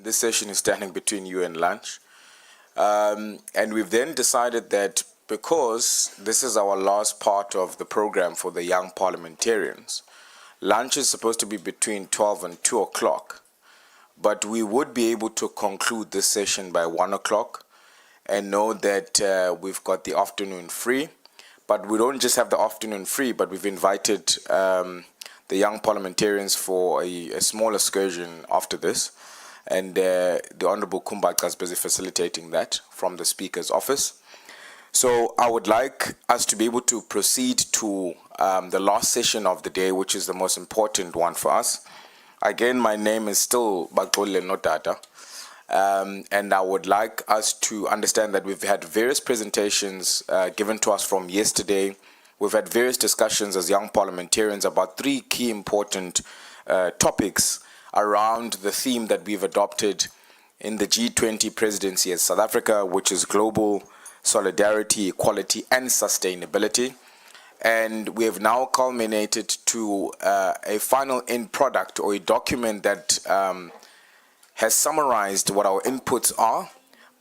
this session is standing between you and lunch. And we've then decided that because this is our last part of the program for the young parliamentarians, lunch is supposed to be between 12 and 2 o'clock. But we would be able to conclude this session by 1 o'clock and know that we've got the afternoon free. But we don't just have the afternoon free, but we've invited the young parliamentarians for a small excursion after this. And the Honorable Kumbaqa is busy facilitating that from the Speaker's office. So I would like us to be able to proceed to the last session of the day, which is the most important one for us. Again, my name is still Bagole Notata. And I would like us to understand that we've had various presentations given to us from yesterday. We've had various discussions as young parliamentarians about three key important topics around the theme that we've adopted in the G20 presidency as South Africa, which is global solidarity, equality, and sustainability. And we have now culminated to a final end product or a document that has summarized what our inputs are,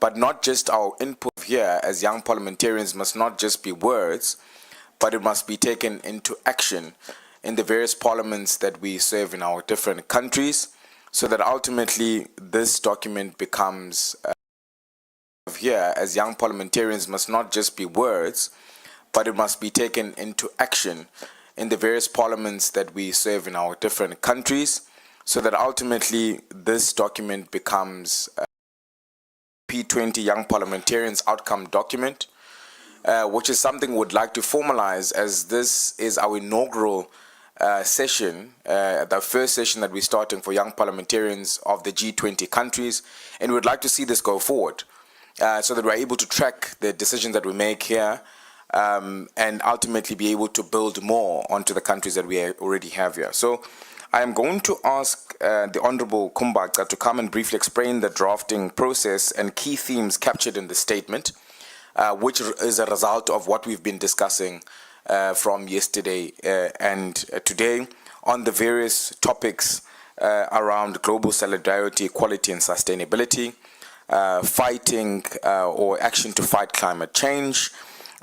but not just our input here as young parliamentarians must not just be words, but it must be taken into action in the various parliaments that we serve in our different countries, so that ultimately this document becomes here as young parliamentarians must not just be words, but it must be taken into action in the various parliaments that we serve in our different countries, so that ultimately this document becomes P20 Young Parliamentarians Outcome Document, which is something we'd like to formalize, as this is our inaugural session, the first session that we're starting for young parliamentarians of the G20 countries, and we'd like to see this go forward so that we're able to track the decisions that we make here and ultimately be able to build more onto the countries that we already have here. So I am going to ask the Honorable Kumbaqa to come and briefly explain the drafting process and key themes captured in the statement, which is a result of what we've been discussing from yesterday and today on the various topics around global solidarity, equality, and sustainability, fighting or action to fight climate change,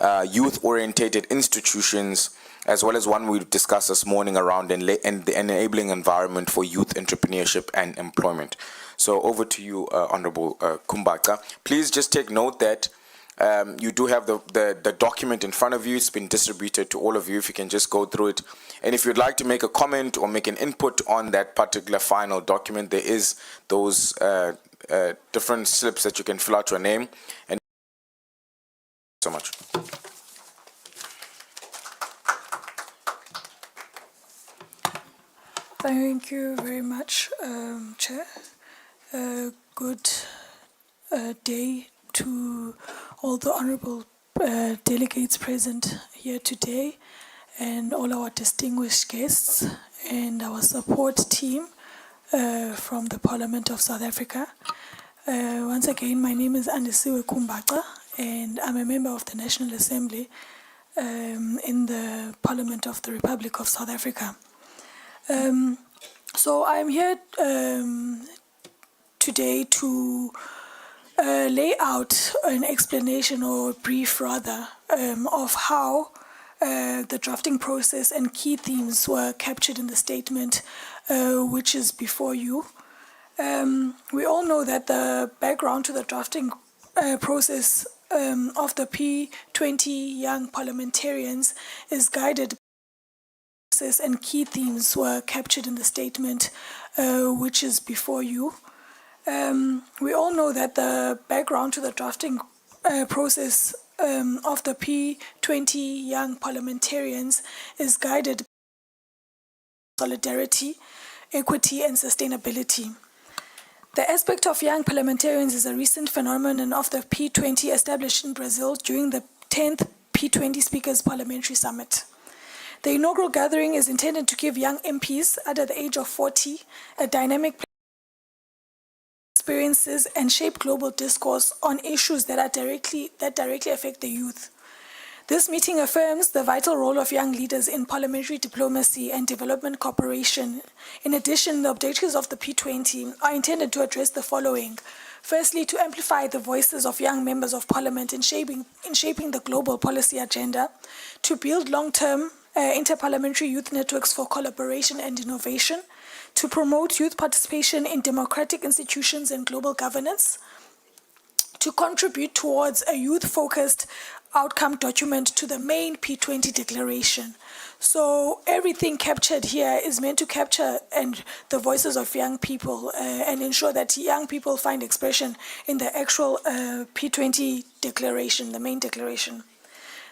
youth-orientated institutions, as well as one we discussed this morning around the enabling environment for youth entrepreneurship and employment. So over to you, Honorable Kumbaqa. Please just take note that you do have the document in front of you. It's been distributed to all of you. If you can just go through it. And if you'd like to make a comment or make an input on that particular final document, there is those different slips that you can fill out your name. And so much. Thank you very much, Chair. Good day to all the honorable delegates present here today, and all our distinguished guests and our support team from the Parliament of South Africa. Once again, my name is Andisiwe Kumbaqa, and I'm a member of the National Assembly in the Parliament of the Republic of South Africa. So I'm here today to lay out an explanation, or brief rather, of how the drafting process and key themes were captured in the statement which is before you. We all know that the background to the drafting process of the P20 Young Parliamentarians is guided and key themes were captured in the statement which is before you. We all know that the background to the drafting process of the P20 Young Parliamentarians is guided by solidarity, equity, and sustainability. The aspect of young parliamentarians is a recent phenomenon of the P20 established in Brazil during the 10th P20 Speakers Parliamentary Summit. The inaugural gathering is intended to give young MPs under the age of 40 a dynamic experiences and shape global discourse on issues that directly affect the youth. This meeting affirms the vital role of young leaders in parliamentary diplomacy and development cooperation. In addition, the objectives of the P20 are intended to address the following. Firstly, to amplify the voices of young members of parliament in shaping the global policy agenda, to build long-term interparliamentary youth networks for collaboration and innovation, to promote youth participation in democratic institutions and global governance, to contribute towards a youth-focused outcome document to the main P20 declaration. So everything captured here is meant to capture the voices of young people and ensure that young people find expression in the actual P20 declaration, the main declaration.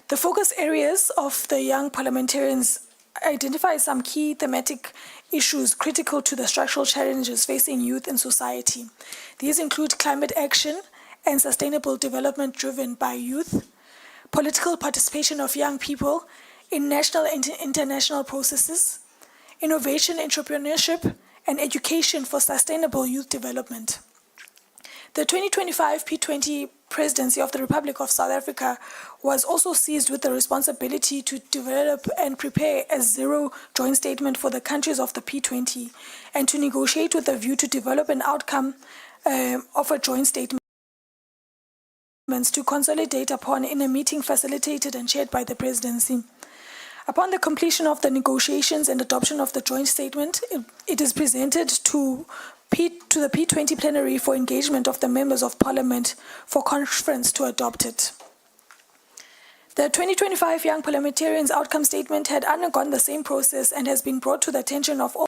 The focus areas of the young parliamentarians identify some key thematic issues critical to the structural challenges facing youth in society. These include climate action and sustainable development driven by youth, political participation of young people in national and international processes, innovation, entrepreneurship, and education for sustainable youth development. The 2025 P20 presidency of the Republic of South Africa was also seized with the responsibility to develop and prepare a zero joint statement for the countries of the P20 and to negotiate with a view to develop an outcome of a joint statement to consolidate upon in a meeting facilitated and chaired by the presidency. Upon the completion of the negotiations and adoption of the joint statement, it is presented to the P20 plenary for engagement of the members of parliament for conference to adopt it. The 2025 Young Parliamentarians Outcome Statement had undergone the same process and has been brought to the attention of all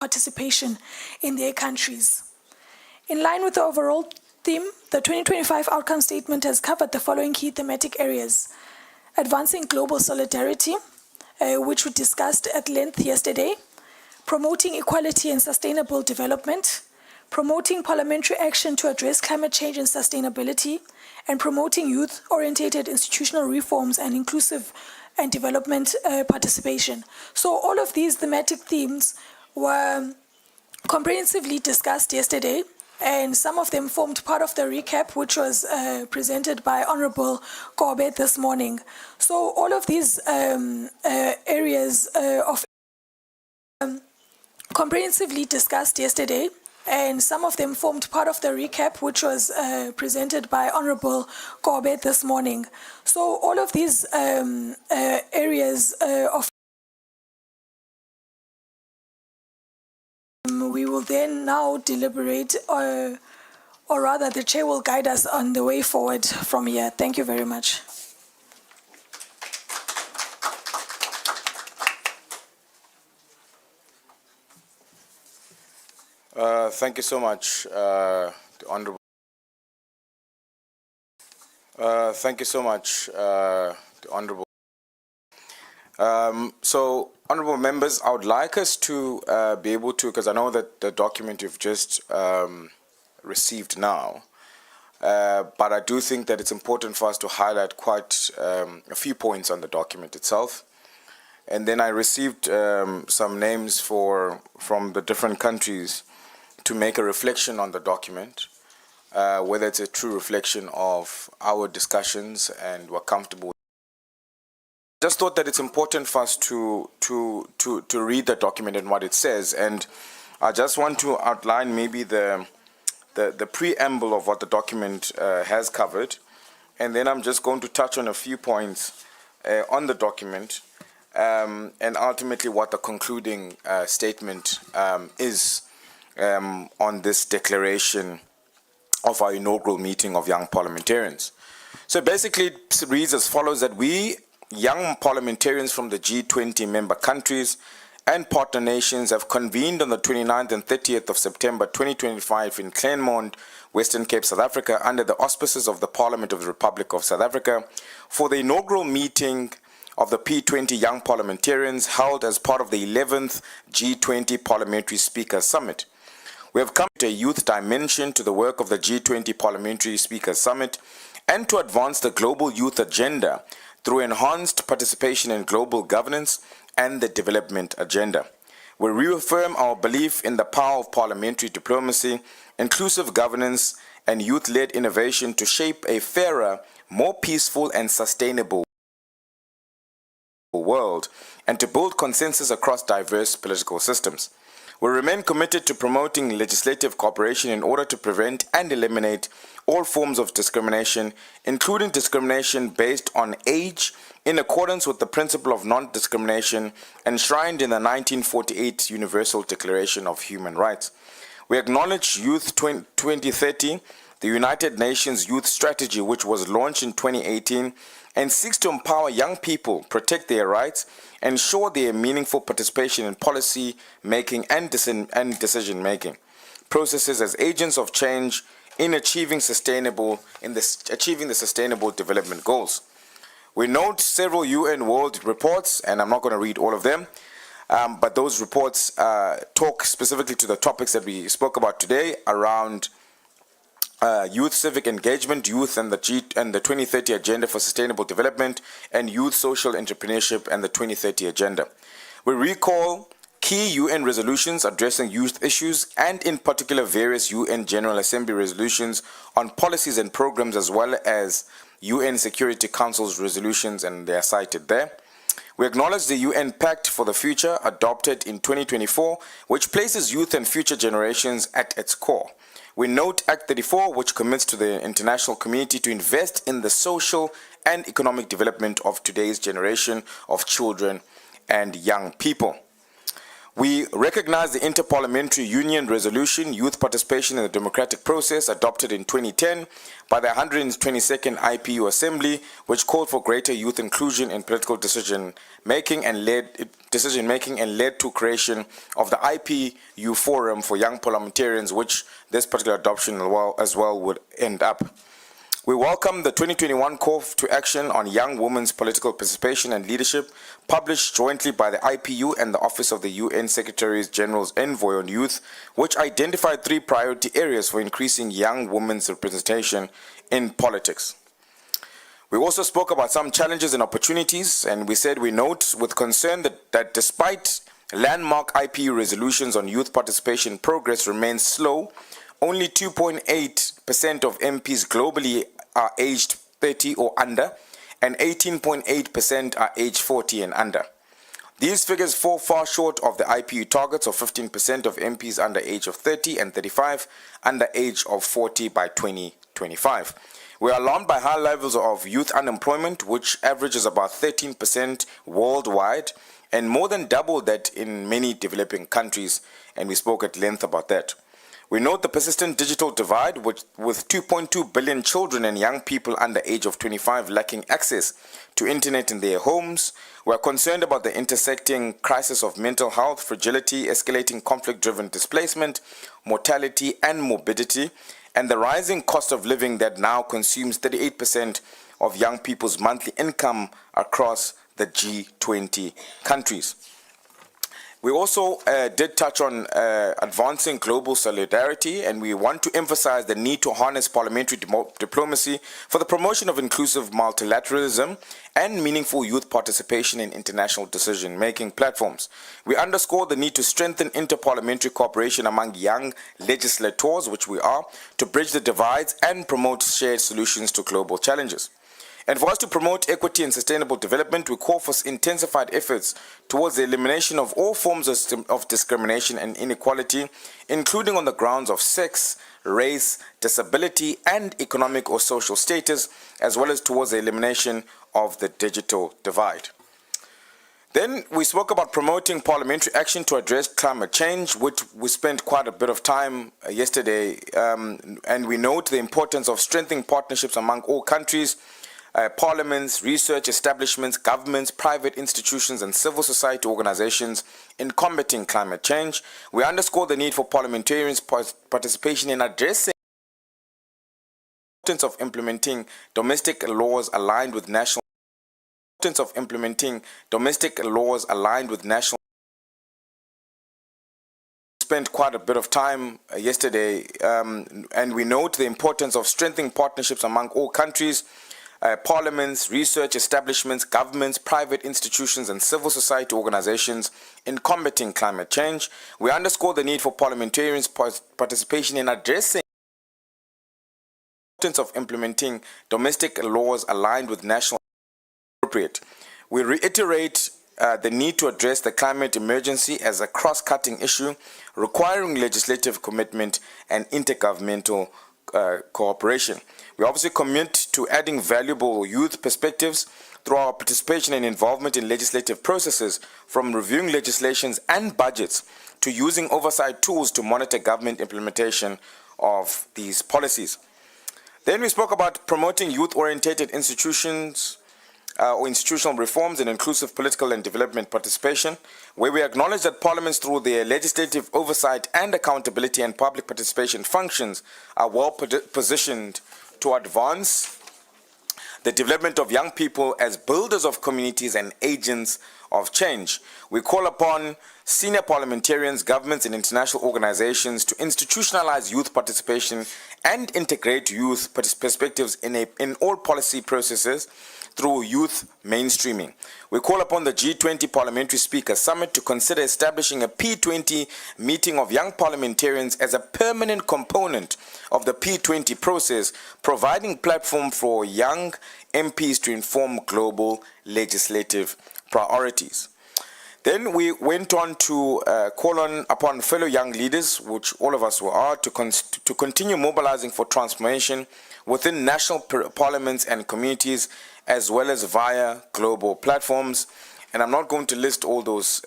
participation in their countries. In line with the overall theme, the 2025 Outcome Statement has covered the following key thematic areas: advancing global solidarity, which we discussed at length yesterday, promoting equality and sustainable development, promoting parliamentary action to address climate change and sustainability, and promoting youth-oriented institutional reforms and inclusive and development participation. So all of these thematic themes were comprehensively discussed yesterday, and some of them formed part of the recap which was presented by Honorable Kobe this morning. So all of these areas of comprehensively discussed yesterday, and some of them formed part of the recap which was presented by Honorable Kobe this morning. So all of these areas of we will then now deliberate, or rather the chair will guide us on the way forward from here. Thank you very much. Thank you so much, Honorable. Thank you so much, Honorable. So, Honorable members, I would like us to be able to, because I know that the document you've just received now, but I do think that it's important for us to highlight quite a few points on the document itself. And then I received some names from the different countries to make a reflection on the document, whether it's a true reflection of our discussions and we're comfortable. Just thought that it's important for us to read the document and what it says, and I just want to outline maybe the preamble of what the document has covered, and then I'm just going to touch on a few points on the document, and ultimately what the concluding statement is on this declaration of our inaugural meeting of young parliamentarians. So basically it reads as follows: that we young parliamentarians from the G20 member countries and partner nations have convened on the 29th and 30th of September 2025 in Kleinmond, Western Cape, South Africa, under the auspices of the Parliament of the Republic of South Africa for the inaugural meeting of the P20 Young Parliamentarians held as part of the 11th G20 Parliamentary Speakers Summit. We have come to a youth dimension to the work of the G20 Parliamentary Speakers Summit and to advance the global youth agenda through enhanced participation in global governance and the development agenda. We reaffirm our belief in the power of parliamentary diplomacy, inclusive governance, and youth-led innovation to shape a fairer, more peaceful and sustainable world, and to build consensus across diverse political systems. We remain committed to promoting legislative cooperation in order to prevent and eliminate all forms of discrimination, including discrimination based on age, in accordance with the principle of non-discrimination enshrined in the 1948 Universal Declaration of Human Rights. We acknowledge Youth 2030, the United Nations Youth Strategy, which was launched in 2018 and seeks to empower young people, protect their rights, ensure their meaningful participation in policy making and decision making processes as agents of change in achieving the sustainable development goals. We note several UN World reports, and I'm not going to read all of them, but those reports talk specifically to the topics that we spoke about today around youth civic engagement, youth and the 2030 Agenda for Sustainable Development, and youth social entrepreneurship and the 2030 Agenda. We recall key UN resolutions addressing youth issues, and in particular various UN General Assembly resolutions on policies and programs, as well as UN Security Council's resolutions, and they are cited there. We acknowledge the UN Pact for the Future adopted in 2024, which places youth and future generations at its core. We note Act 34, which commits to the international community to invest in the social and economic development of today's generation of children and young people. We recognize the Inter-Parliamentary Union Resolution, Youth Participation in the Democratic Process, adopted in 2010 by the 122nd IPU Assembly, which called for greater youth inclusion in political decision-making and led to creation of the IPU Forum for Young Parliamentarians, which this particular adoption as well would end up. We welcome the 2021 Call to Action on Young Women's Political Participation and Leadership, published jointly by the IPU and the Office of the UN Secretary General's Envoy on Youth, which identified 3 priority areas for increasing young women's representation in politics. We also spoke about some challenges and opportunities, and we said we note with concern that despite landmark IPU resolutions on youth participation, progress remains slow. Only 2.8% of MPs globally are aged 30 or under, and 18.8% are aged 40 and under. These figures fall far short of the IPU targets of 15% of MPs under age of 30 and 35 under age of 40 by 2025. We are alarmed by high levels of youth unemployment, which averages about 13% worldwide, and more than double that in many developing countries, and we spoke at length about that. We note the persistent digital divide, with 2.2 billion children and young people under age of 25 lacking access to internet in their homes. We are concerned about the intersecting crisis of mental health, fragility, escalating conflict-driven displacement, mortality and morbidity, and the rising cost of living that now consumes 38% of young people's monthly income across the G20 countries. We also did touch on advancing global solidarity, and we want to emphasize the need to harness parliamentary diplomacy for the promotion of inclusive multilateralism and meaningful youth participation in international decision-making platforms. We underscore the need to strengthen interparliamentary cooperation among young legislators, which we are, to bridge the divides and promote shared solutions to global challenges. And for us to promote equity and sustainable development, we call for intensified efforts towards the elimination of all forms of discrimination and inequality, including on the grounds of sex, race, disability, and economic or social status, as well as towards the elimination of the digital divide. Then we spoke about promoting parliamentary action to address climate change, which we spent quite a bit of time yesterday, and we note the importance of strengthening partnerships among all countries, parliaments, research establishments, governments, private institutions, and civil society organizations in combating climate change. We underscore the need for parliamentarians' participation in addressing the importance of implementing domestic laws aligned with national spent quite a bit of time yesterday, and we note the importance of strengthening partnerships among all countries, parliaments, research establishments, governments, private institutions, and civil society organizations in combating climate change. We underscore the need for parliamentarians' participation in addressing of implementing domestic laws aligned with national appropriate. We reiterate the need to address the climate emergency as a cross-cutting issue requiring legislative commitment and intergovernmental cooperation. We obviously commit to adding valuable youth perspectives through our participation and involvement in legislative processes, from reviewing legislations and budgets to using oversight tools to monitor government implementation of these policies. Then we spoke about promoting youth-oriented institutions or institutional reforms and inclusive political and development participation, where we acknowledge that parliaments, through their legislative oversight and accountability and public participation functions, are well positioned to advance the development of young people as builders of communities and agents of change. We call upon senior parliamentarians, governments, and international organizations to institutionalize youth participation and integrate youth perspectives in all policy processes through youth mainstreaming. We call upon the G20 Parliamentary Speakers Summit to consider establishing a P20 meeting of young parliamentarians as a permanent component of the P20 process, providing platform for young MPs to inform global legislative priorities. Then we went on to call upon fellow young leaders, which all of us are, to continue mobilizing for transformation within national parliaments and communities, as well as via global platforms. And I'm not going to list all those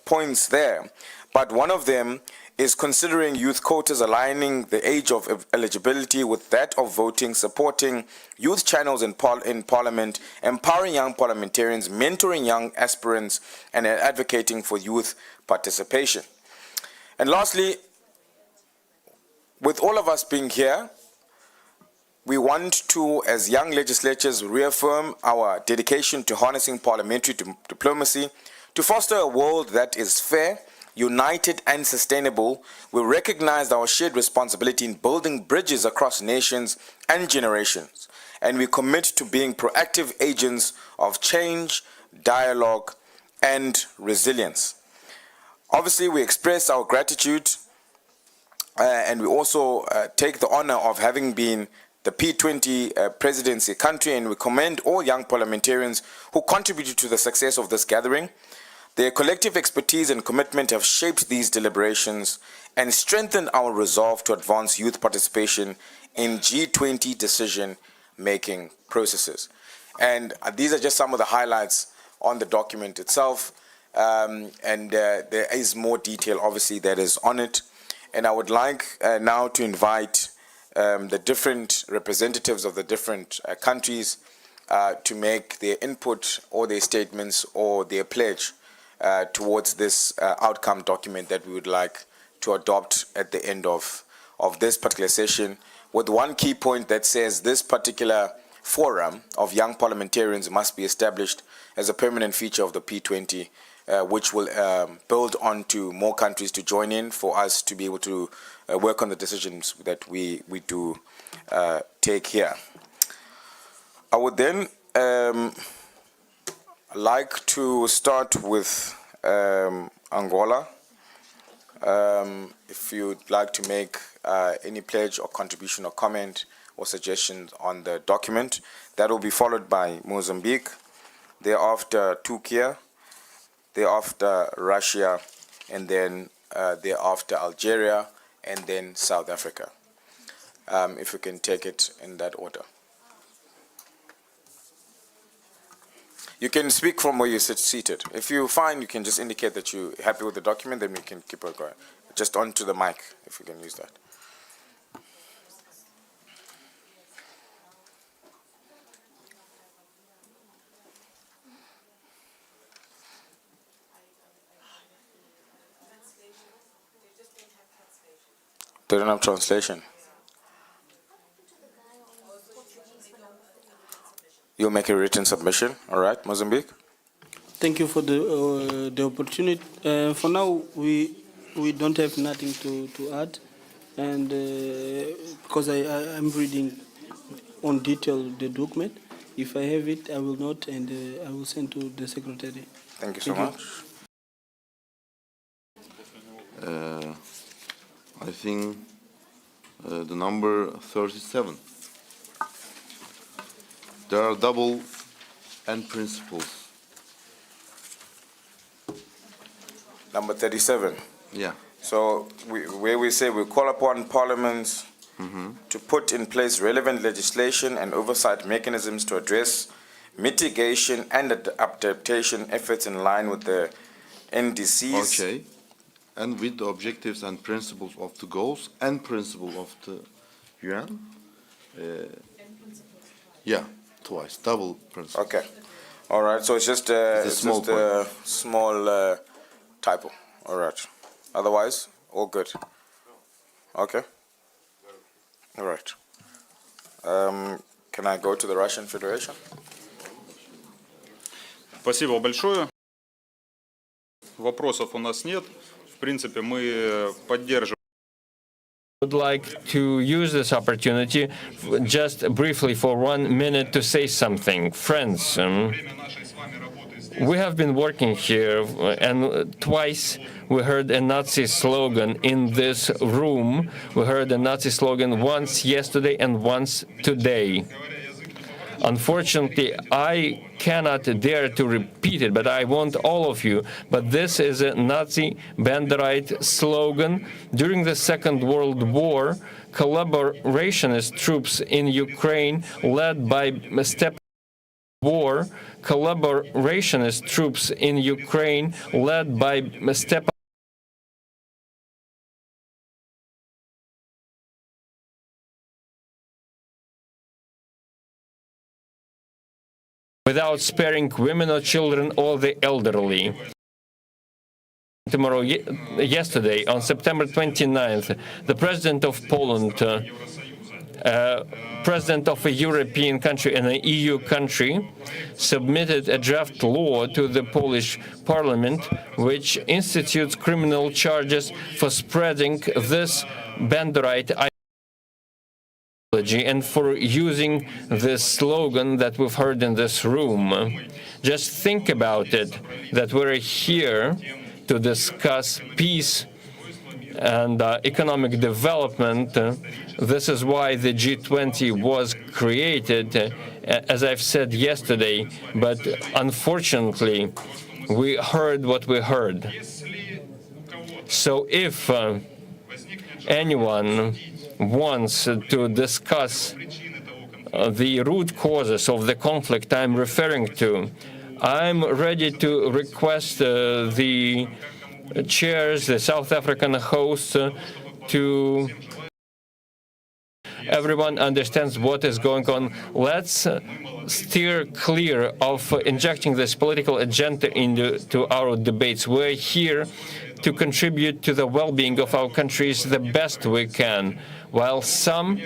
points there, but one of them is considering youth quotas, aligning the age of eligibility with that of voting, supporting youth channels in Parliament, empowering young parliamentarians, mentoring young aspirants, and advocating for youth participation. And lastly, with all of us being here, we want to, as young legislators, reaffirm our dedication to harnessing parliamentary diplomacy to foster a world that is fair, united, and sustainable. We recognize our shared responsibility in building bridges across nations and generations, and we commit to being proactive agents of change, dialogue, and resilience. Obviously, we express our gratitude and we also take the honor of having been the P20 presidency country, and we commend all young parliamentarians who contributed to the success of this gathering. Their collective expertise and commitment have shaped these deliberations and strengthened our resolve to advance youth participation in G20 decision-making processes. And these are just some of the highlights on the document itself, and there is more detail, obviously, that is on it. And I would like now to invite the different representatives of the different countries to make their input or their statements or their pledge towards this outcome document that we would like to adopt at the end of this particular session, with one key point that says this particular forum of young parliamentarians must be established as a permanent feature of the P20, which will build on to more countries to join in for us to be able to work on the decisions that we do take here. I would then like to start with Angola. If you'd like to make any pledge or contribution or comment or suggestions on the document, that will be followed by Mozambique, thereafter Turkey, thereafter Russia, and then thereafter Algeria, and then South Africa. If we can take it in that order. You can speak from where you sit seated. If you find, you can just indicate that you're happy with the document, then we can keep it going. Just onto the mic, if we can use that. They don't have translation. You'll make a written submission, all right, Mozambique? Thank you for the opportunity. For now, we don't have nothing to add, and because I'm reading on detail the document. If I have it, I will note and I will send to the secretary. Thank you so much. I think the number 37. There are double end principles. Number 37. Yeah. So where we say we call upon parliaments to put in place relevant legislation and oversight mechanisms to address mitigation and adaptation efforts in line with the NDCs. Okay. And with the objectives and principles of the goals and principle of the UN. Yeah, twice, double principle. Okay. All right. So it's just a small small typo. All right. Otherwise, all good. Okay. All right. Can I go to the Russian Federation? Спасибо большое. Вопросов у нас нет. В принципе, мы поддерживаем. I would like to use this opportunity just briefly for 1 minute to say something. Friends, we have been working here, and twice we heard a Nazi slogan in this room. We heard a Nazi slogan once yesterday and once today. Unfortunately, I cannot dare to repeat it, but I want all of you. But this is a Nazi Banderite slogan. During the Second World War, collaborationist troops in Ukraine, led by collaborationist troops in Ukraine, led by without sparing women or children or the elderly. Yesterday, on September 29th, the President of Poland, President of a European country and an EU country, submitted a draft law to the Polish Parliament, which institutes criminal charges for spreading this Banderite and for using this slogan that we've heard in this room. Just think about it, that we're here to discuss peace and economic development. This is why the G20 was created, as I've said yesterday, but unfortunately, we heard what we heard. So if anyone wants to discuss the root causes of the conflict I'm referring to, I'm ready to request the chairs, the South African hosts, to everyone understands what is going on. Let's steer clear of injecting this political agenda into our debates. We're here to contribute to the well-being of our countries the best we can, while some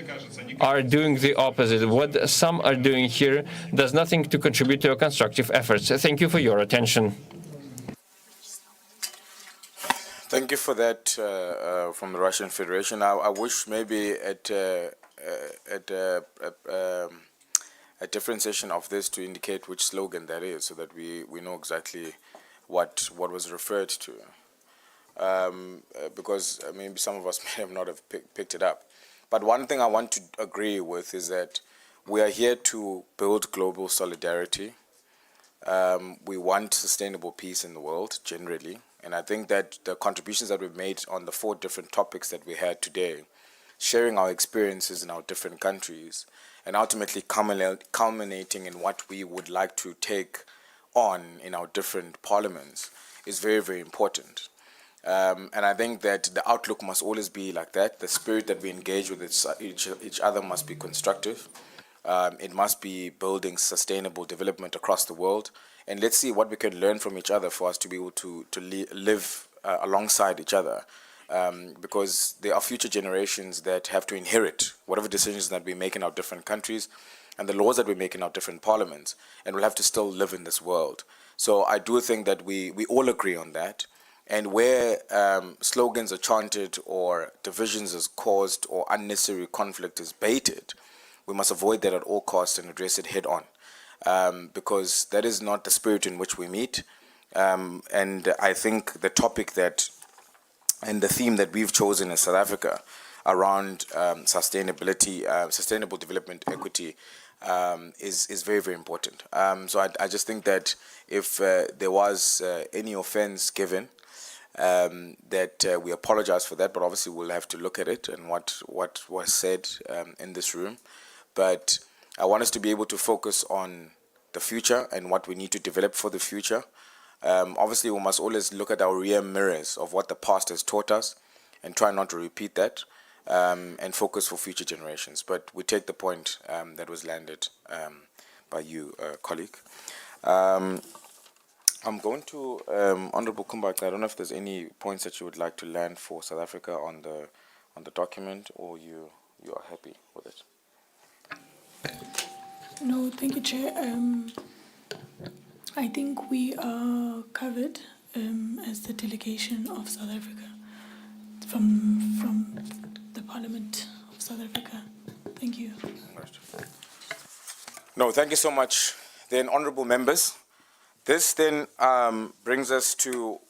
are doing the opposite. What some are doing here does nothing to contribute to our constructive efforts. Thank you for your attention. Thank you for that from the Russian Federation. I wish maybe at a differentiation of this to indicate which slogan that is, so that we know exactly what was referred to. Because maybe some of us may have not have picked it up. But one thing I want to agree with is that we are here to build global solidarity. We want sustainable peace in the world generally. And I think that the contributions that we've made on the 4 different topics that we had today, sharing our experiences in our different countries, and ultimately culminating in what we would like to take on in our different parliaments, is very, very important. And I think that the outlook must always be like that. The spirit that we engage with each other must be constructive. It must be building sustainable development across the world. And let's see what we can learn from each other for us to be able to live alongside each other. Because there are future generations that have to inherit whatever decisions that we make in our different countries and the laws that we make in our different parliaments. And we'll have to still live in this world. So I do think that we all agree on that. And where slogans are chanted or divisions is caused or unnecessary conflict is baited, we must avoid that at all costs and address it head on. Because that is not the spirit in which we meet. And I think the topic that and the theme that we've chosen in South Africa around sustainability, sustainable development equity is very, very important. So I just think that if there was any offense given, that we apologize for that, but obviously we'll have to look at it and what was said in this room. But I want us to be able to focus on the future and what we need to develop for the future. Obviously, we must always look at our rear mirrors of what the past has taught us and try not to repeat that, and focus for future generations. But we take the point that was landed by you, colleague. I'm going to Honorable Kumbak. I don't know if there's any points that you would like to land for South Africa on the document, or you are happy with it. No, thank you, Chair. I think we are covered as the delegation of South Africa from the Parliament of South Africa. Thank you. No, thank you so much. Then, honourable members, this then brings us to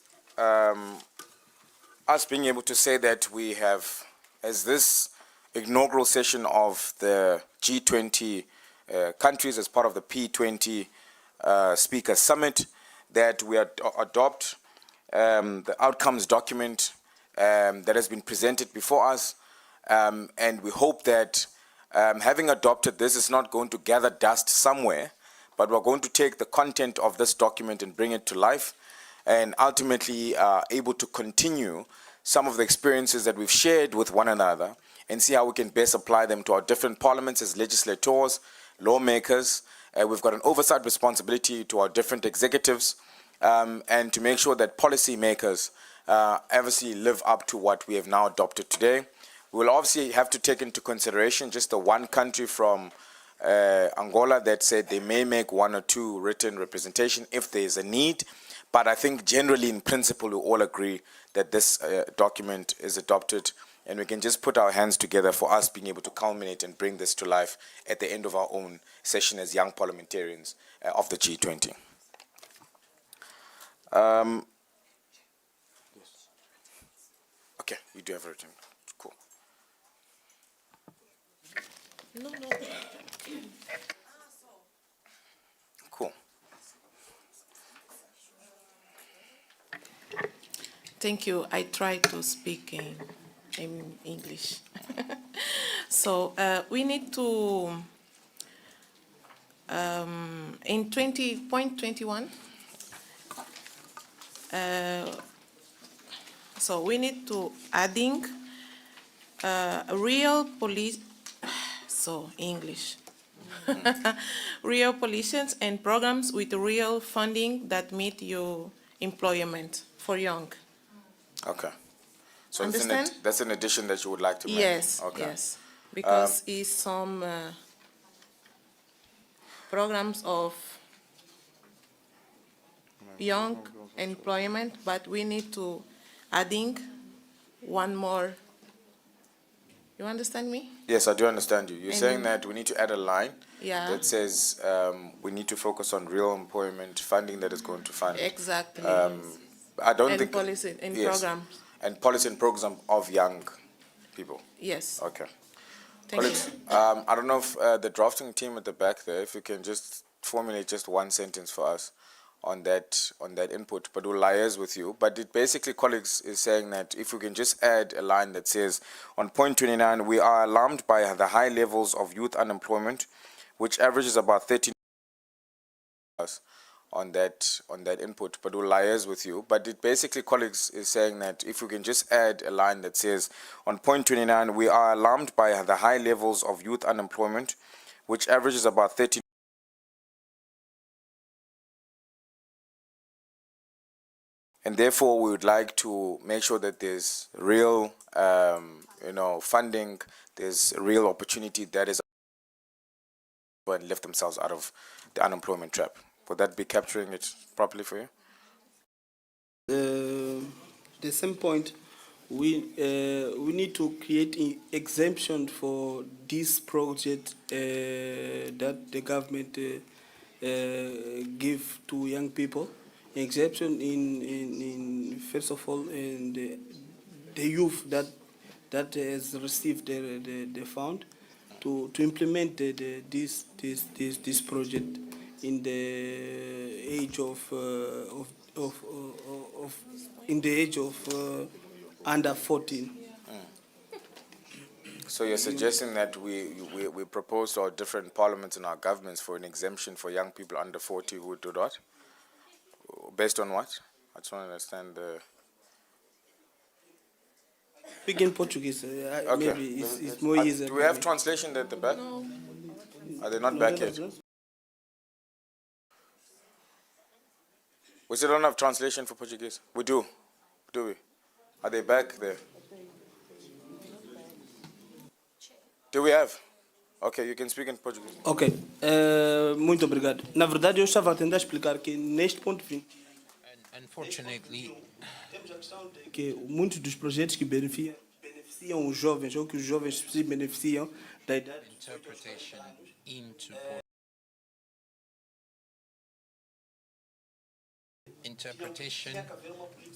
us being able to say that we have, as this inaugural session of the G20 countries as part of the P20 Speaker Summit, that we adopt the outcomes document that has been presented before us, and we hope that having adopted this is not going to gather dust somewhere, but we're going to take the content of this document and bring it to life, and ultimately able to continue some of the experiences that we've shared with one another and see how we can best apply them to our different parliaments as legislators, lawmakers. We've got an oversight responsibility to our different executives, and to make sure that policy makers obviously live up to what we have now adopted today. We will obviously have to take into consideration just the one country from Angola that said they may make one or two written representation if there is a need. But I think generally in principle we all agree that this document is adopted, and we can just put our hands together for us being able to culminate and bring this to life at the end of our own session as young parliamentarians of the G20. Yes. Okay, you do have a written. Cool. No. Cool. Thank you. I try to speak in English. So we need to, in 20.21, so we need to adding real police, so English. Real positions and programs with real funding that meet your employment for young. Okay. So Understand? that's an addition that you would like to make? Yes, Okay. yes. Because it's some programs of young employment, but we need to adding one more. You understand me? Yes, I do understand you. You're And saying that we need to add a line Yeah. that says we need to focus on real employment funding that is going to fund. Exactly. I don't And think policy and yes. programs. And policy and program of young people. Yes. Okay. Thank Colleagues, you. I don't know if the drafting team at the back there, if you can just formulate just one sentence for us on that input, but we'll liaise with you. But it basically, colleagues, is saying that if we can just add a line that says, on point 29, we are alarmed by the high levels of youth unemployment, which averages about 13 on that input, but we'll liaise with you. But it basically, colleagues, is saying that if we can just add a line that says, on point 29, we are alarmed by the high levels of youth unemployment, which averages about 13. And therefore, we would like to make sure that there's real, funding, there's real opportunity that is and lift themselves out of the unemployment trap. Would that be capturing it properly for you? The same point, we need to create an exemption for this project that the government give to young people. Exception in first of all in the youth that that has received the fund to implement this project in the age of under 14. So you're suggesting that we propose to our different parliaments and our governments for an exemption for young people under 40 who do what? Based on what? I just want to understand the... Speak in Portuguese. Okay. Maybe it's more easier. Do we have translation at the back? No. Are they not back yet? We still don't have translation for Portuguese. We do. Do we? Are they back there? Do we have? Okay, you can speak in Portuguese. Ok, muito obrigado. Na verdade, eu estava a tentar explicar que neste ponto 20, Unfortunately, temos a questão de que muitos dos projetos que beneficiam os jovens ou que os jovens se beneficiam da idade interpretation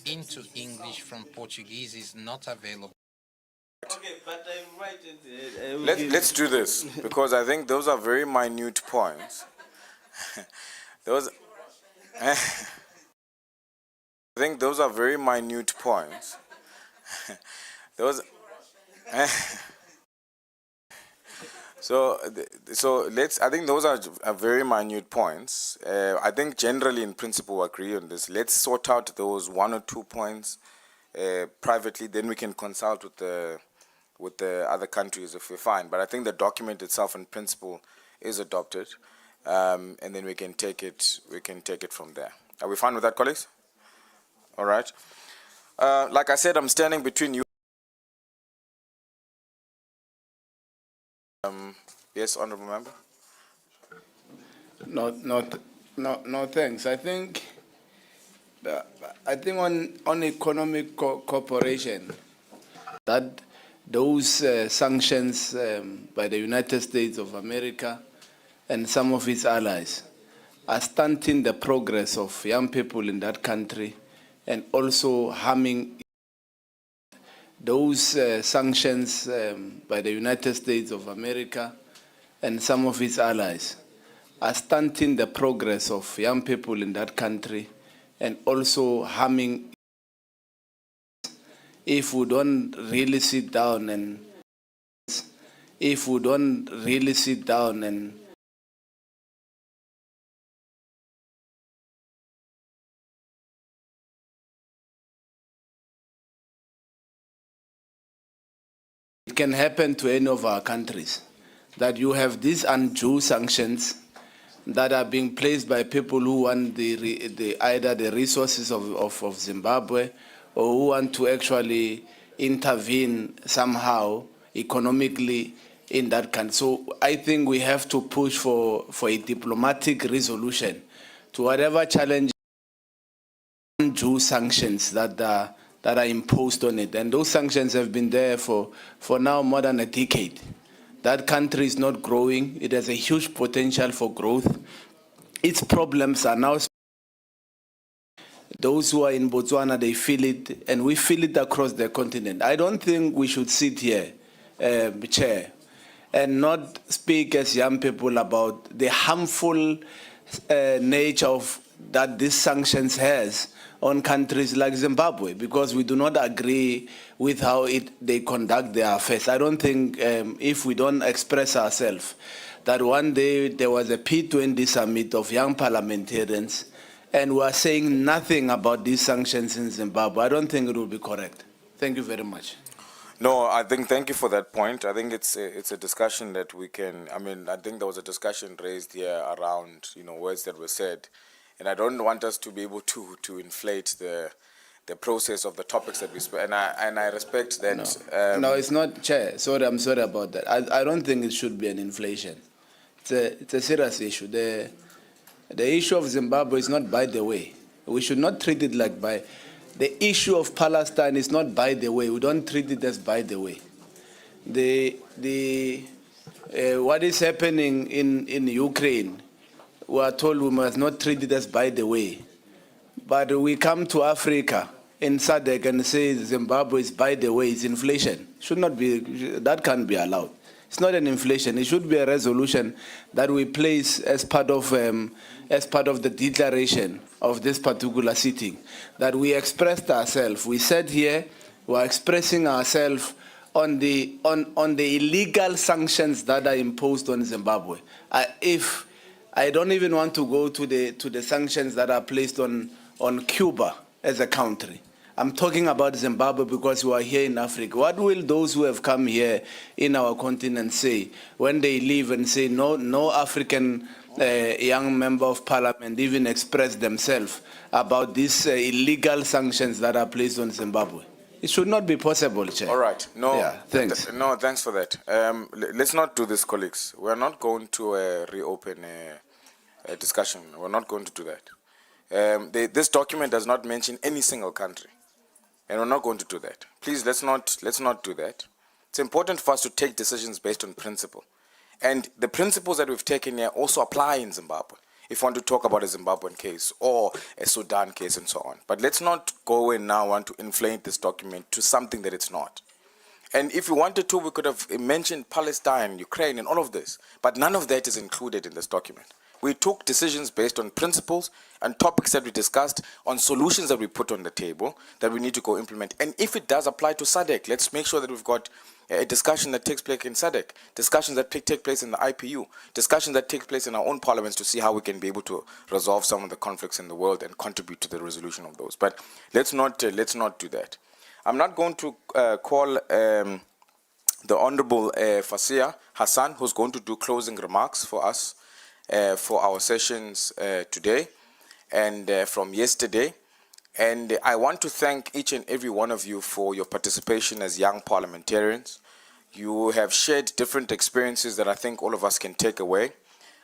into English from Portuguese is not available. Okay, but I write it. Let's do this, because I think those are very minute points. I think those are very minute points. So let's. I think those are very minute points. I think generally, in principle, we agree on this. Let's sort out those 1 or 2 points privately. Then we can consult with the other countries if we're fine. But I think the document itself, in principle, is adopted, and then we can take it. We can take it from there. Are we fine with that, colleagues? All right. Like I said, I'm standing between you. Yes, honourable member. No, thanks. I think on economic cooperation, that those sanctions by the United States of America and some of its allies are stunting the progress of young people in that country and also harming. Those sanctions by the United States of America and some of its allies are stunting the progress of young people in that country and also harming. If we don't really sit down and it can happen to any of our countries, that you have these undue sanctions that are being placed by people who want either the resources of Zimbabwe or who want to actually intervene somehow economically in that country. So I think we have to push for a diplomatic resolution to whatever challenge undue sanctions that are imposed on it. And those sanctions have been there for now more than a decade. That country is not growing. It has a huge potential for growth. Its problems are now. Those who are in Botswana, they feel it, and we feel it across the continent. I don't think we should sit here, Chair, and not speak as young people about the harmful nature of that these sanctions has on countries like Zimbabwe, because we do not agree with how they conduct their affairs. I don't think if we don't express ourselves, that one day there was a P20 summit of young parliamentarians, and we are saying nothing about these sanctions in Zimbabwe. I don't think it will be correct. Thank you very much. No, I think thank you for that point. I think it's a discussion that we can. I mean, I think there was a discussion raised here around words that were said, and I don't want us to be able to inflate the process of the topics that we spoke. And I respect that. No, it's not, Chair. Sorry, I'm sorry about that. I don't think it should be an inflation. It's a serious issue. The issue of Zimbabwe is not by the way. We should not treat it like by. The issue of Palestine is not by the way. We don't treat it as by the way. What is happening in Ukraine, we are told we must not treat it as by the way. But we come to Africa in SADC and say Zimbabwe is, by the way, is inflation. Should not be, that can't be allowed. It's not an inflation. It should be a resolution that we place as part of the declaration of this particular sitting, that we expressed ourselves. We said here, we are expressing ourselves on the illegal sanctions that are imposed on Zimbabwe. If I don't even want to go to the sanctions that are placed on Cuba as a country. I'm talking about Zimbabwe because we are here in Africa. What will those who have come here in our continent say when they leave and say no African young member of parliament even express themselves about these illegal sanctions that are placed on Zimbabwe? It should not be possible, Chair. All right. No, yeah, thanks. No, thanks for that. Let's not do this, colleagues. We're not going to reopen a discussion. We're not going to do that. This document does not mention any single country, and we're not going to do that. Please, let's not do that. It's important for us to take decisions based on principle, and the principles that we've taken here also apply in Zimbabwe. If you want to talk about a Zimbabwean case or a Sudan case and so on, but let's not go and now want to inflate this document to something that it's not. And if we wanted to, we could have mentioned Palestine, Ukraine, and all of this, but none of that is included in this document. We took decisions based on principles and topics that we discussed, on solutions that we put on the table that we need to go implement. And if it does apply to SADC, let's make sure that we've got a discussion that takes place in SADC, discussions that take place in the IPU, discussions that take place in our own parliaments to see how we can be able to resolve some of the conflicts in the world and contribute to the resolution of those. But let's not do that. I'm not going to call the Honorable Fasia Hassan, who's going to do closing remarks for us for our sessions today and from yesterday. And I want to thank each and every one of you for your participation as young parliamentarians. You have shared different experiences that I think all of us can take away.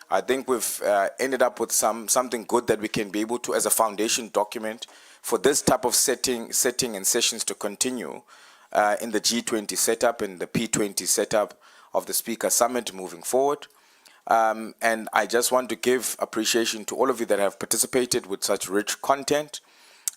I think we've ended up with something good that we can be able to, as a foundation document, for this type of setting and sessions to continue in the G20 setup and the P20 setup of the Speaker Summit moving forward. And I just want to give appreciation to all of you that have participated with such rich content.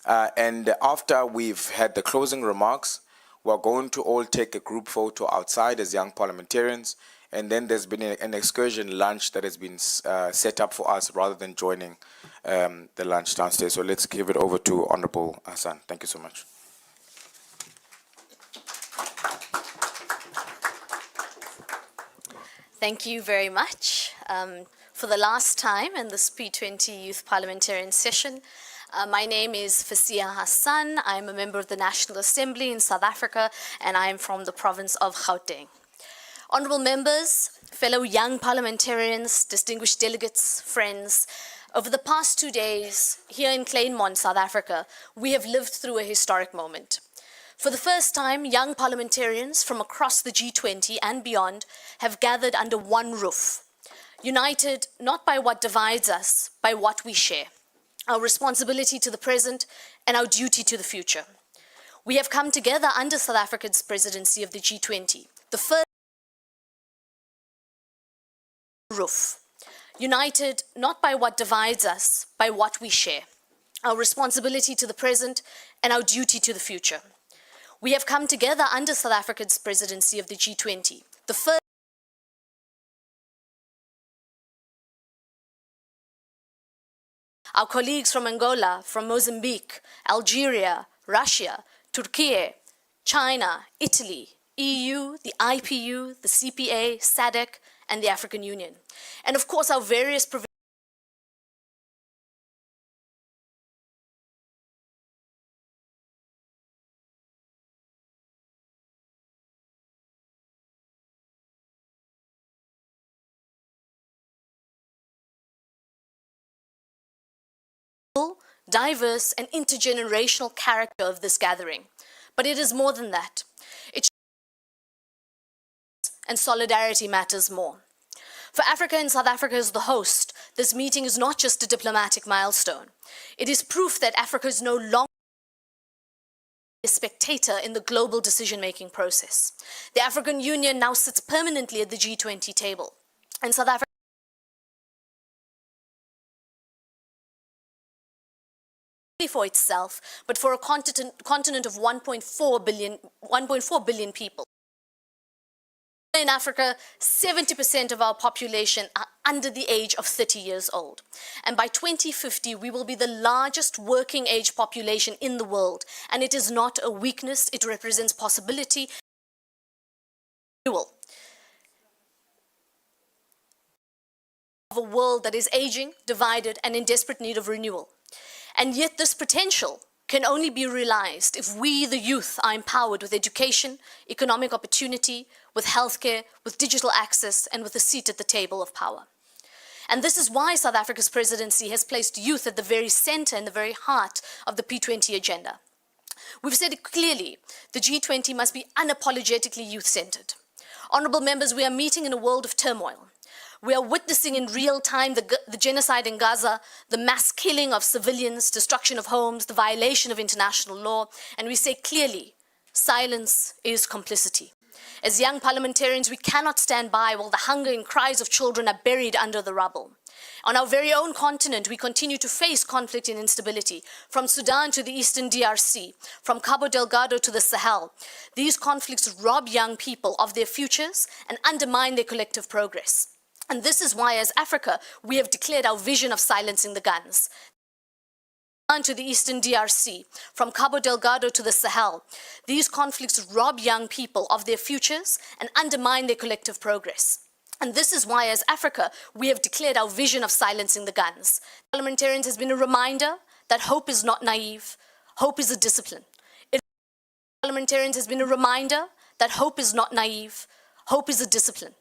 And after we've had the closing remarks, we're going to all take a group photo outside as young parliamentarians. And then there's been an excursion lunch that has been set up for us rather than joining the lunch downstairs. So let's give it over to Honorable Hassan. Thank you so much. Thank you very much. For the last time in this P20 Youth Parliamentarian session, my name is Fasia Hassan. I'm a member of the National Assembly in South Africa, and I'm from the province of Gauteng. Honourable members, fellow young parliamentarians, distinguished delegates, friends, over the past 2 days here in Kleinmond, South Africa, we have lived through a historic moment. For the first time, young parliamentarians from across the G20 and beyond have gathered under one roof, united not by what divides us, by what we share, our responsibility to the present and our duty to the future. We have come together under South Africa's presidency of the G20, the first roof, united not by what divides us, by what we share, our responsibility to the present and our duty to the future. We have come together under South Africa's presidency of the G20, the first our colleagues from Angola, from Mozambique, Algeria, Russia, Turkey, China, Italy, EU, the IPU, the CPA, SADC, and the African Union. And of course, our various provincial diverse and intergenerational character of this gathering. But it is more than that. And solidarity matters more. For Africa and South Africa as the host, this meeting is not just a diplomatic milestone. It is proof that Africa is no longer a spectator in the global decision-making process. The African Union now sits permanently at the G20 table, and South Africa, for itself, but for a continent of 1.4 billion people. In Africa, 70% of our population are under the age of 30 years old. And by 2050, we will be the largest working age population in the world. And it is not a weakness, it represents possibility. Of a world that is aging, divided, and in desperate need of renewal. And yet this potential can only be realized if we, the youth, are empowered with education, economic opportunity, with healthcare, with digital access, and with a seat at the table of power. And this is why South Africa's presidency has placed youth at the very center and the very heart of the P20 agenda. We've said it clearly, the G20 must be unapologetically youth-centered. Honorable members, we are meeting in a world of turmoil. We are witnessing in real time the genocide in Gaza, the mass killing of civilians, destruction of homes, the violation of international law, and we say clearly, silence is complicity. As young parliamentarians, we cannot stand by while the hunger and cries of children are buried under the rubble. On our very own continent, we continue to face conflict and instability, from Sudan to the eastern DRC, from Cabo Delgado to the Sahel. These conflicts rob young people of their futures and undermine their collective progress. And this is why, as Africa, we have declared our vision of silencing the guns. To the eastern DRC, from Cabo Delgado to the Sahel, these conflicts rob young people of their futures and undermine their collective progress. And this is why, as Africa, we have declared our vision of silencing the guns. Parliamentarians has been a reminder that hope is not naive, hope is a discipline. Parliamentarians has been a reminder that hope is not naive, hope is a discipline.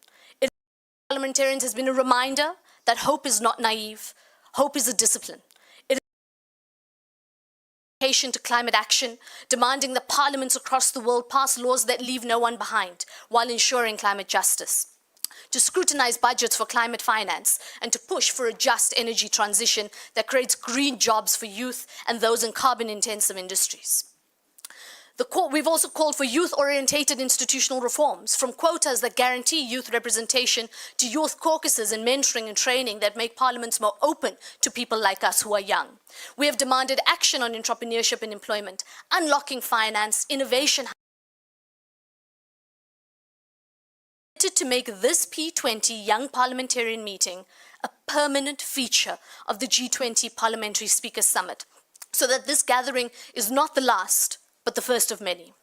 Parliamentarians has been a reminder that hope is not naive, hope is a discipline. It is to climate action, demanding that parliaments across the world pass laws that leave no one behind while ensuring climate justice. To scrutinize budgets for climate finance and to push for a just energy transition that creates green jobs for youth and those in carbon-intensive industries. We've also called for youth-orientated institutional reforms, from quotas that guarantee youth representation to youth caucuses and mentoring and training that make parliaments more open to people like us who are young. We have demanded action on entrepreneurship and employment, unlocking finance, innovation, to make this P20 Young Parliamentarian Meeting a permanent feature of the G20 Parliamentary Speakers Summit, so that this gathering is not the last, but the first of many.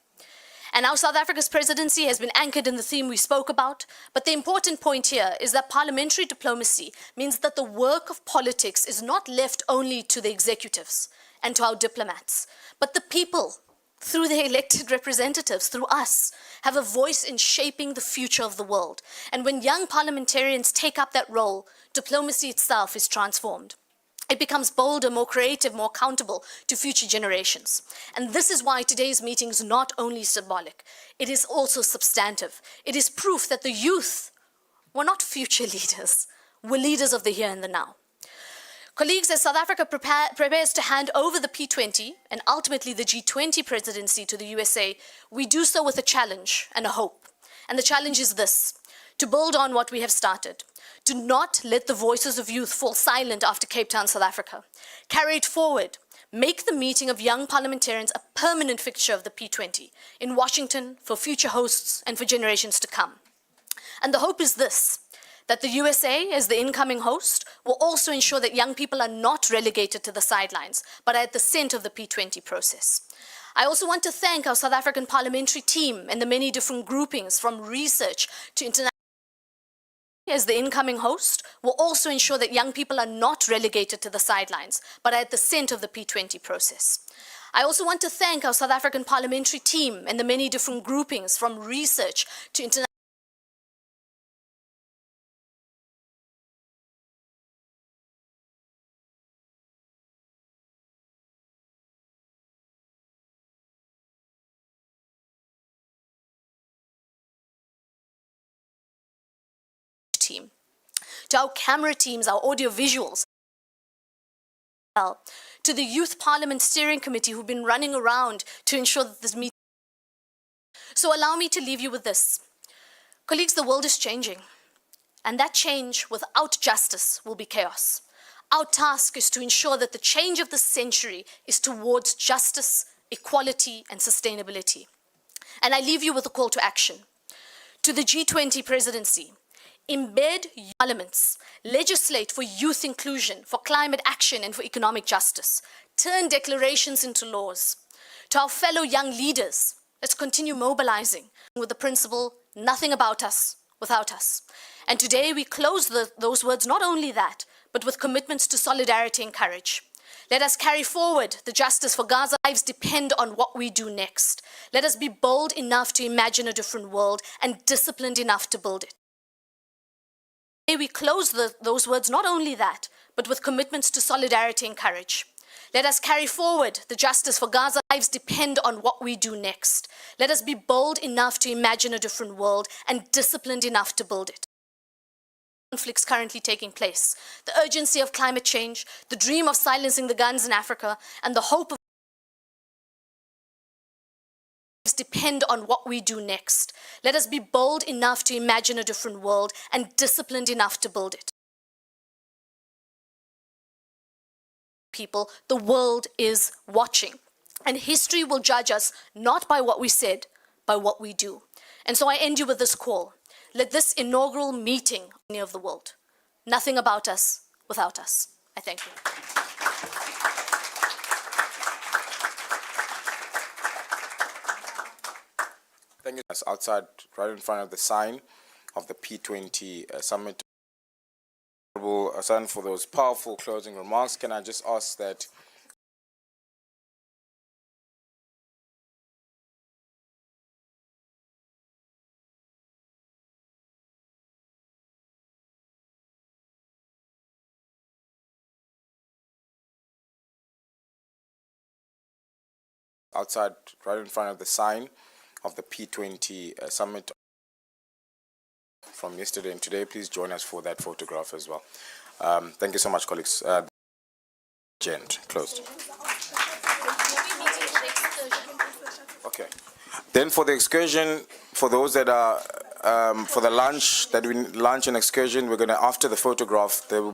And now South Africa's presidency has been anchored in the theme we spoke about, but the important point here is that parliamentary diplomacy means that the work of politics is not left only to the executives and to our diplomats, but the people, through their elected representatives, through us, have a voice in shaping the future of the world. And when young parliamentarians take up that role, diplomacy itself is transformed. It becomes bolder, more creative, more accountable to future generations. And this is why today's meeting is not only symbolic, it is also substantive. It is proof that the youth were not future leaders, were leaders of the here and the now. Colleagues, as South Africa prepares to hand over the P20 and ultimately the G20 presidency to the USA, we do so with a challenge and a hope. And the challenge is this: to build on what we have started. Do not let the voices of youth fall silent after Cape Town, South Africa. Carry it forward. Make the meeting of young parliamentarians a permanent fixture of the P20 in Washington for future hosts and for generations to come. And the hope is this: that the USA, as the incoming host, will also ensure that young people are not relegated to the sidelines, but are at the center of the P20 process. I also want to thank our South African parliamentary team and the many different groupings, from research to international, as the incoming host, will also ensure that young people are not relegated to the sidelines, but are at the center of the P20 process. I also want to thank our South African parliamentary team and the many different groupings, from research to international, team, to our camera teams, our audio visuals, to the Youth Parliament Steering Committee who've been running around to ensure that this meeting. So allow me to leave you with this. Colleagues, the world is changing, and that change without justice will be chaos. Our task is to ensure that the change of the century is towards justice, equality, and sustainability. And I leave you with a call to action. To the G20 presidency, embed parliaments, legislate for youth inclusion, for climate action, and for economic justice. Turn declarations into laws. To our fellow young leaders, let's continue mobilizing with the principle, nothing about us without us. And today we close those words, not only that, but with commitments to solidarity and courage. Let us carry forward the justice for Gaza. Lives depend on what we do next. Let us be bold enough to imagine a different world and disciplined enough to build it. Today we close those words, not only that, but with commitments to solidarity and courage. Let us carry forward the justice for Gaza. Lives depend on what we do next. Let us be bold enough to imagine a different world and disciplined enough to build it. Conflicts currently taking place, the urgency of climate change, the dream of silencing the guns in Africa, and the hope of depend on what we do next. Let us be bold enough to imagine a different world and disciplined enough to build it. People, the world is watching, and history will judge us not by what we said, by what we do. And so I end you with this call. Let this inaugural meeting of the world, nothing about us without us. I thank you. Thank you. Outside, right in front of the sign of the P20 summit. Honorable Hassan, for those powerful closing remarks, can I just ask that outside, right in front of the sign of the P20 summit from yesterday and today, please join us for that photograph as well. Thank you so much, colleagues. Closed. Okay. Then for the excursion, for those that are for the lunch and excursion, we're going to, after the photograph, there will